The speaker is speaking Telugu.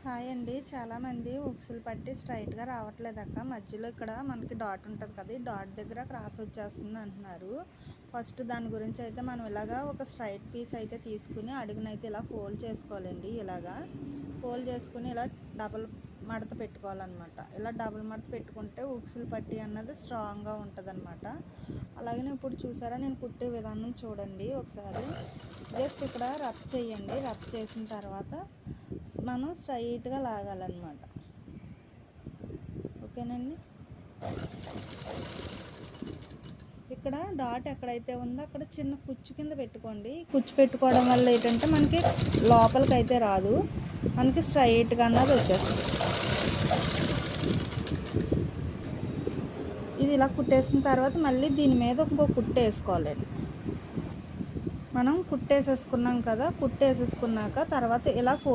హాయ్ అండి. చాలామంది ఉక్సులు పట్టి స్ట్రైట్‌గా రావట్లేదు అక్క. మధ్యలో ఇక్కడ మనకి డాట్ ఉంటుంది కదా! ఈ డాట్ దగ్గర క్రాస్ వచ్చేస్తుంది అంటున్నారు. ఫస్ట్ దాని గురించి అయితే మనం ఇలాగా ఒక స్ట్రైట్ పీస్ అయితే తీసుకుని అడుగునైతే ఇలా ఫోల్డ్ చేసుకోవాలండి. ఇలాగా ఫోల్డ్ చేసుకుని ఇలా డబుల్ మడత పెట్టుకోవాలన్నమాట. ఇలా డబుల్ మడత పెట్టుకుంటే ఉక్సులు పట్టి అన్నది స్ట్రాంగ్‌గా ఉంటుందన్నమాట. అలాగనే ఇప్పుడు చూసారా, నేను కుట్టే విధానం చూడండి ఒకసారి. జస్ట్ ఇక్కడ రబ్ చేయండి. రబ్ చేసిన తర్వాత మనం స్ట్రైట్‌గా లాగాలన్నమాట. ఓకేనండి. ఇక్కడ డాట్ ఎక్కడైతే ఉందో అక్కడ చిన్న కుచ్చు కింద పెట్టుకోండి. కుచ్చు పెట్టుకోవడం వల్ల ఏంటంటే మనకి లోపలికైతే రాదు, మనకి స్ట్రైట్‌గా అన్నది వచ్చేస్తుంది. ఇది ఇలా కుట్టేసిన తర్వాత మళ్ళీ దీని మీద ఇంకో కుట్టు వేసుకోవాలండి. మనం కుట్టేసేసుకున్నాం కదా, కుట్టేసేసుకున్నాక తర్వాత ఇలా